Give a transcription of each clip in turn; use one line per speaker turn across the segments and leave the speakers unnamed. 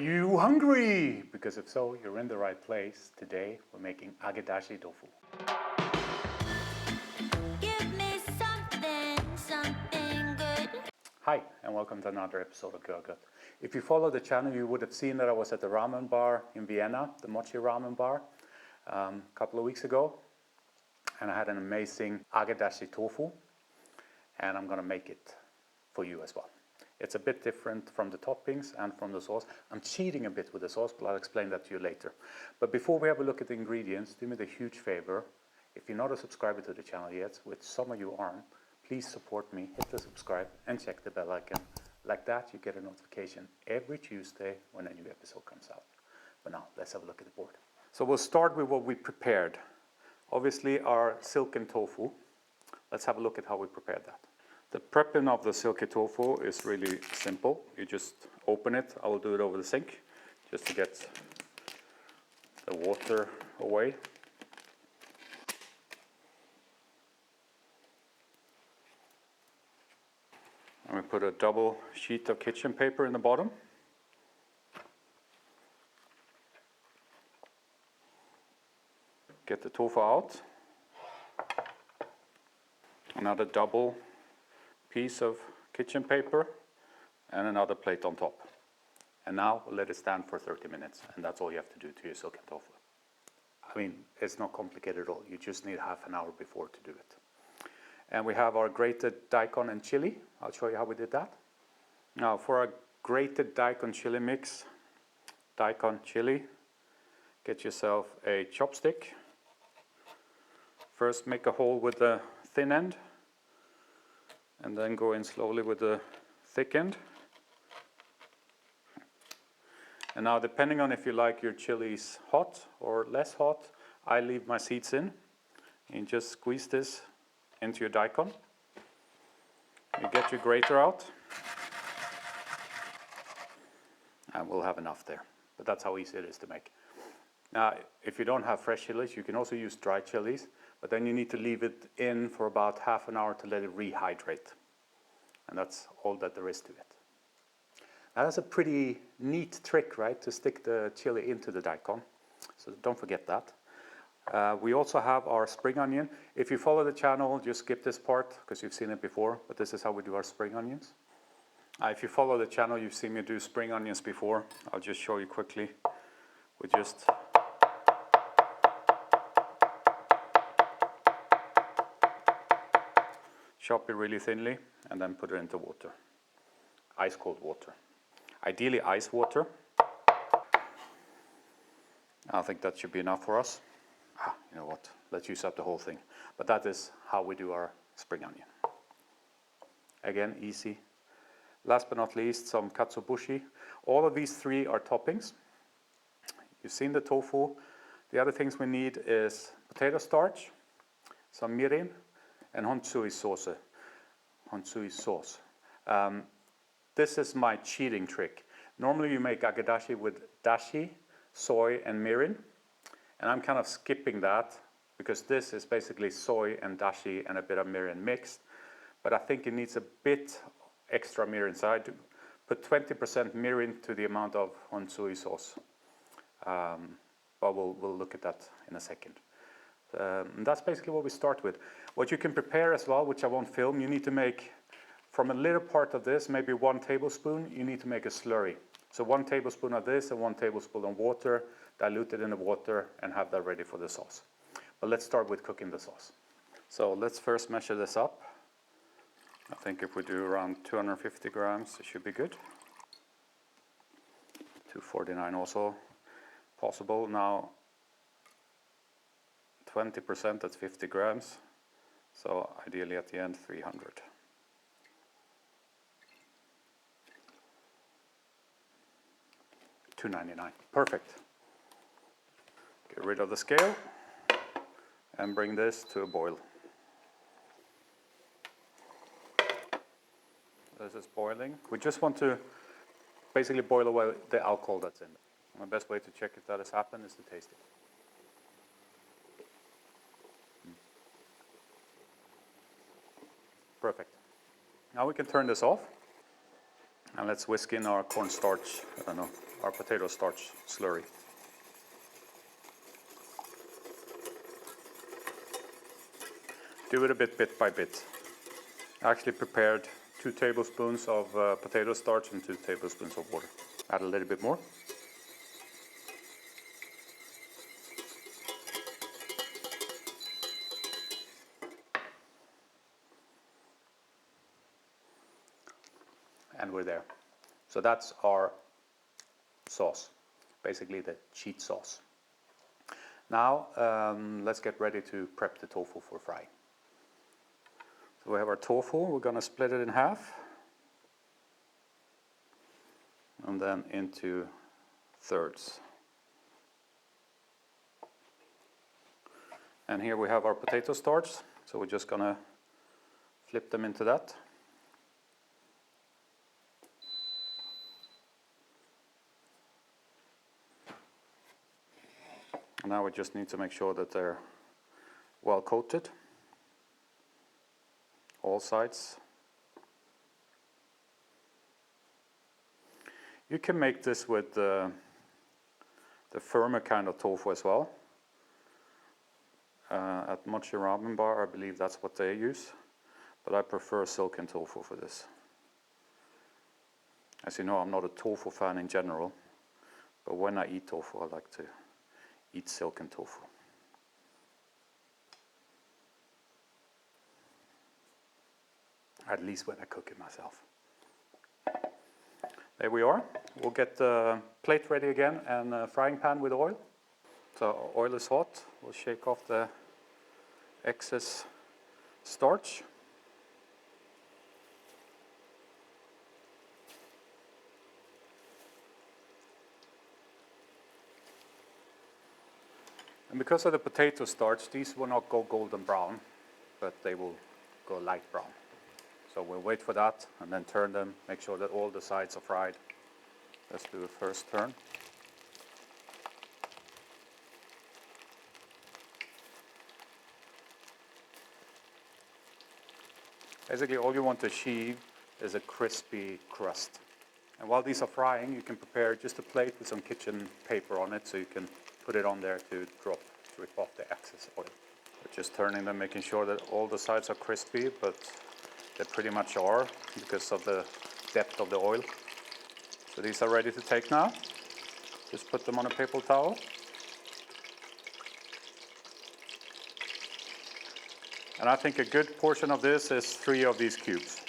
you hungry? Because if so, you're in the right place. Today, we're making Agedashi Tofu.
Give me something good.
Hi, and welcome to another episode of Görgött. If you follow the channel, you would have seen that I was at the ramen bar in Vienna, the Mochi Ramen Bar, a couple of weeks ago. And I had an amazing Agedashi Tofu, and I'm gonna make it for you as well. It's a bit different from the toppings and from the sauce. I'm cheating a bit with the sauce, but I'll explain that to you later. But before we have a look at the ingredients, do me the huge favor. If you're not a subscriber to the channel yet, which some of you aren't, please support me, hit the subscribe and check the bell icon. Like that, you get a notification every Tuesday when a new episode comes out. But now, let's have a look at the board. So we'll start with what we prepared. Obviously, our silken tofu. Let's have a look at how we prepared that. The prepping of the silken tofu is really simple. You just open it. I will do it over the sink just to get the water away. And we put a double sheet of kitchen paper in the bottom. Get the tofu out. Another double piece of kitchen paper and another plate on top. And now we'll let it stand for 30 minutes, and that's all you have to do to your silken tofu. I mean, it's not complicated at all. You just need half an hour before to do it. And we have our grated daikon and chili. I'll show you how we did that. Now for our grated daikon chili mix, daikon chili, get yourself a chopstick. First make a hole with the thin end, and then go in slowly with the thick end. And now, depending on if you like your chilies hot or less hot, I leave my seeds in. You just squeeze this into your daikon. You get your grater out, and we'll have enough there. But that's how easy it is to make. Now, if you don't have fresh chilies, you can also use dry chilies, but then you need to leave it in for about half an hour to let it rehydrate. And that's all that there is to it. Now that's a pretty neat trick, right, to stick the chili into the daikon. So don't forget that. We also have our spring onion. If you follow the channel, just skip this part because you've seen it before, but this is how we do our spring onions. If you follow the channel, you've seen me do spring onions before. I'll just show you quickly. We just chop it really thinly and then put it into water. Ice cold water. Ideally ice water. I think that should be enough for us. You know what, let's use up the whole thing. But that is how we do our spring onion. Again, easy. Last but not least, some Katsuobushi. All of these three are toppings. You've seen the tofu. The other things we need is potato starch, some mirin, and Hon Tsuyu sauce. Hon Tsuyu sauce. This is my cheating trick. Normally you make agedashi with dashi, soy, and mirin. And I'm kind of skipping that because this is basically soy and dashi and a bit of mirin mixed. But I think it needs a bit extra mirin. So I put 20% mirin to the amount of Hon Tsuyu sauce. But we'll look at that in a second. And that's basically what we start with. What you can prepare as well, which I won't film, you need to make from a little part of this, maybe 1 tablespoon, you need to make a slurry. So 1 tablespoon of this and 1 tablespoon of water, dilute it in the water and have that ready for the sauce. But let's start with cooking the sauce. So let's first measure this up. I think if we do around 250 grams, it should be good. 249 also possible. Now 20%, that's 50 grams. So ideally at the end, 300. $2.99. Perfect. Get rid of the scale and bring this to a boil. This is boiling. We just want to basically boil away the alcohol that's in it. The best way to check if that has happened is to taste it. Perfect. Now we can turn this off. And let's whisk in our cornstarch, our potato starch slurry. Do it a bit by bit. I actually prepared 2 tablespoons of potato starch and 2 tablespoons of water. Add a little bit more. And we're there. So that's our sauce, basically the cheat sauce. Now let's get ready to prep the tofu for frying. So we have our tofu, we're going to split it in half and then into thirds. And here we have our potato starch, so we're just going to flip them into that. And now we just need to make sure that they're well coated, all sides. You can make this with the firmer kind of tofu as well. At Mochi Ramen Bar, I believe that's what they use, but I prefer Silken Tofu for this. As you know, I'm not a tofu fan in general, but when I eat tofu, I like to eat Silken Tofu. At least when I cook it myself. There we are. We'll get the plate ready again and a frying pan with oil. So oil is hot. We'll shake off the excess starch. And because of the potato starch, these will not go golden brown, but they will go light brown. So we'll wait for that and then turn them, make sure that all the sides are fried. Let's do a first turn. Basically all you want to achieve is a crispy crust. And while these are frying, you can prepare just a plate with some kitchen paper on it so you can put it on there to rip off the excess oil. We're just turning them, making sure that all the sides are crispy, but they pretty much are because of the depth of the oil. So these are ready to take now. Just put them on a paper towel. And I think a good portion of this is 3 of these cubes.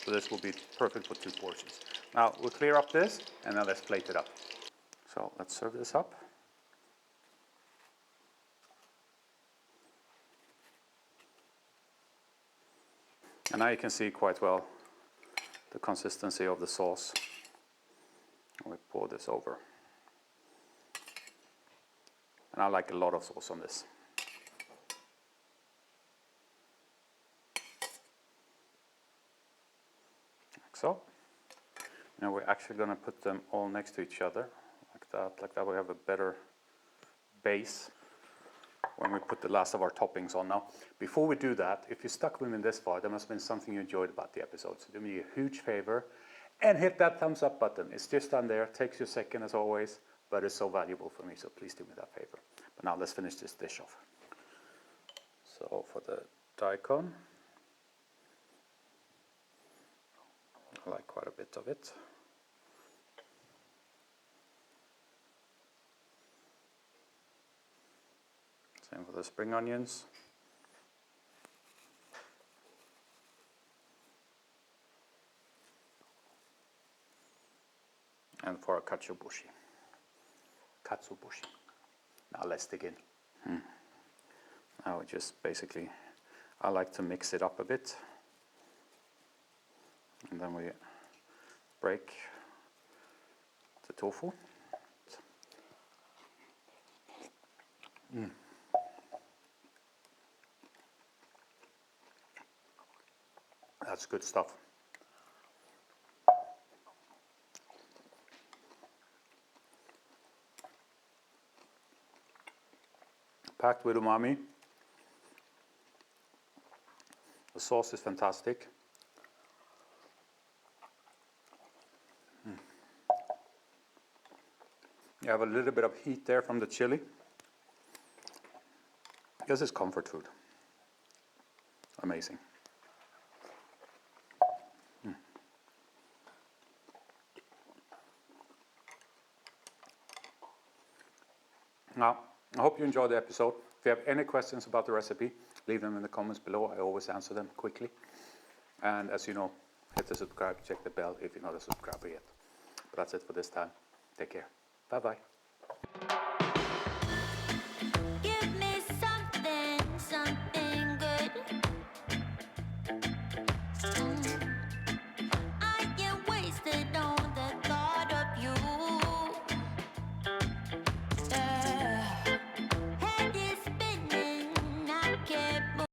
So this will be perfect for 2 portions. Now we'll clear up this and then let's plate it up. So let's serve this up. And now you can see quite well the consistency of the sauce. And we pour this over. And I like a lot of sauce on this. Like so. Now we're actually going to put them all next to each other, like that. Like that we have a better base when we put the last of our toppings on. Now, before we do that, if you stuck with me this far, there must have been something you enjoyed about the episode. So do me a huge favor and hit that thumbs up button. It's just down there, takes you a second as always, but it's so valuable for me, so please do me that favor. But now let's finish this dish off. So for the daikon, I like quite a bit of it. Same for the spring onions. And for a Katsuobushi. Now let's dig in. Now we just basically, I like to mix it up a bit. And then we break the tofu. That's good stuff. Packed with umami. The sauce is fantastic. You have a little bit of heat there from the chili. This is comfort food. Amazing. Now, I hope you enjoyed the episode. If you have any questions about the recipe, leave them in the comments below. I always answer them quickly. And as you know, hit the subscribe, check the bell if you're not a subscriber yet. But that's it for this time. Take care. Bye-bye.